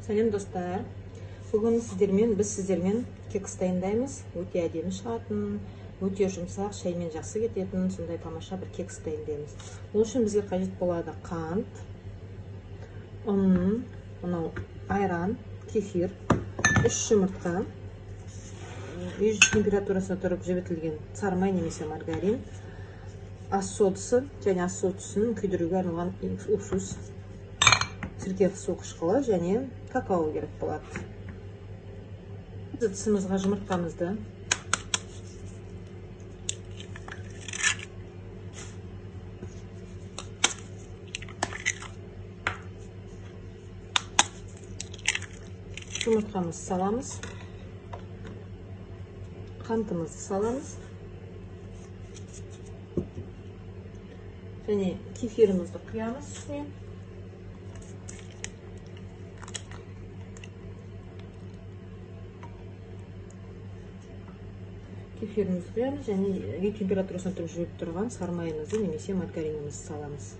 Сәлем достар. Бүгін біз сіздермен кекс дайындаймыз. Өте әдемі шығатын, өте жұмсақ, шаймен жақсы кететін, сондай тамаша бір кекс дайындаймыз. Ол үшін бізге қажет болады қант, ұн, мынау айран, кефир, 3 жұмыртқа, 100 температурасына тұрып жібітілген сары май немесе маргарин, ас содасы және ас содасын күйдіруге арналған уксус, сірке су қышқылы және какао керек болады. Ыдысымызға жұмыртқамызды саламыз, қантымызды саламыз және кефирімізді құямыз үстіне. Кефирімізді құямыз және температурасына тұрып жүріп тұрған сары майымызды немесе маргаринімізді саламыз.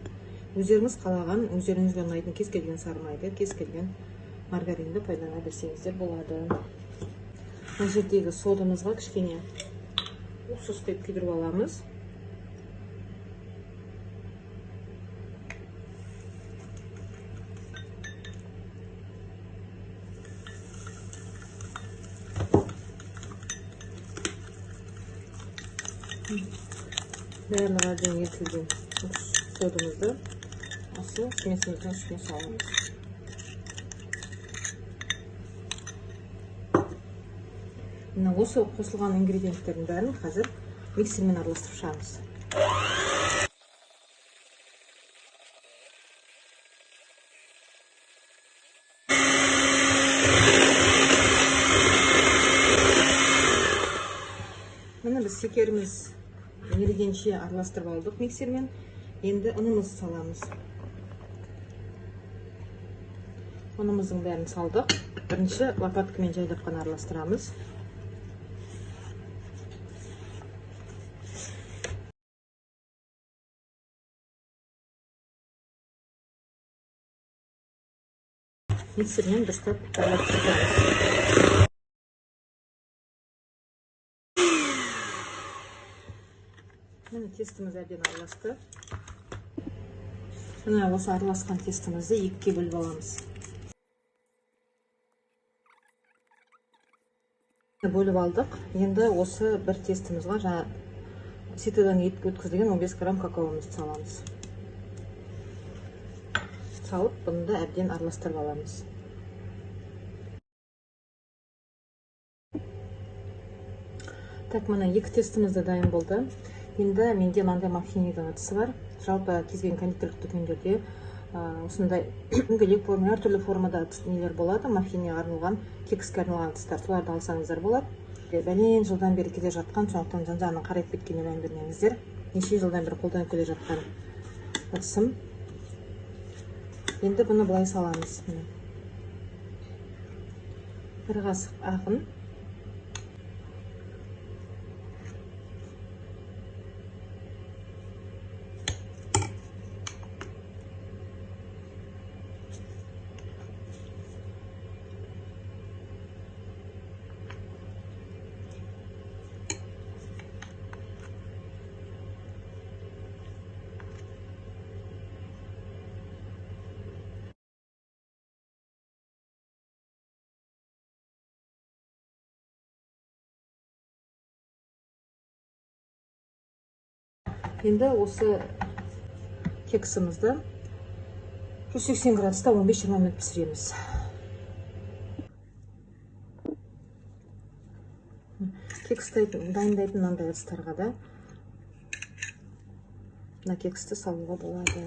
Өздеріңіз қалаған, өздеріңізге ұнайтын кез келген сары майды, кез келген маргаринді пайдалана берсеңіздер болады. Бұл жердегі содамызға кішкене уксус құйып күйдіріп аламыз. Барлығы әбден ерітілген содамызды осы смесіміздің үстіне саламыз. Осы қосылған ингредиенттердің бәрін қазір миксермен араластырып шығамыз. Міне біз шекеріміз ерігенше араластырып алдық миксермен. Енді ұнымызды саламыз. Ұнымыздың бәрін салдық. Бірінші лопаткамен жайлап қана араластырамыз. Миксермен дұрыстап араластырамыз. Міне тестіміз әбден араласты. Міне осы араласқан тестімізді екіге бөліп аламыз. Бөліп алдық. Енді осы бір тестімізға жаңа ситыдан өткізілген 15 грамм какаомызды саламыз. Салып, бұны да әбден араластырып аламыз. Так, мына екі тестімізді дайын болды. Енді менде мынандай маффинейдің ыдысы бар. Жалпы кез келген кондитерлік дүкендерде осындай дөңгелек форма, әртүрлі формада нелер болады. Маффинге арналған, кекске арналған ыдыстар, соларды алсаңыздар болады. Бәлен жылдан бері келе жатқан, сондықтан жан-жағынан қарайып кеткеніне мән бермеңіздер. Неше жылдан бері қолданып келе жатқан ыдысым. Енді бұны былай саламыз. Бір қасық ағын. Енді осы кексімізді 180 градуста 15-20 минут пісіреміз. Кексті дайындайтын мынандай ыдыстарға да мына кексті салуға болады.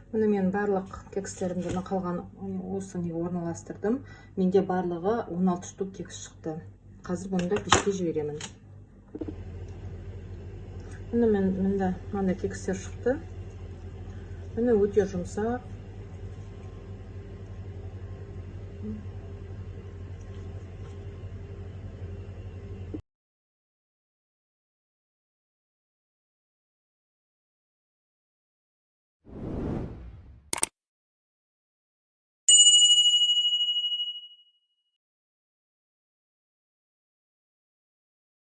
Мұны мен барлық кекстерімді қалған осы неге орналастырдым. Менде барлығы 16 штук кекс шықты. Қазір бұны да пешке жіберемін. Мында кекстер шықты. міне өте жұмсақ,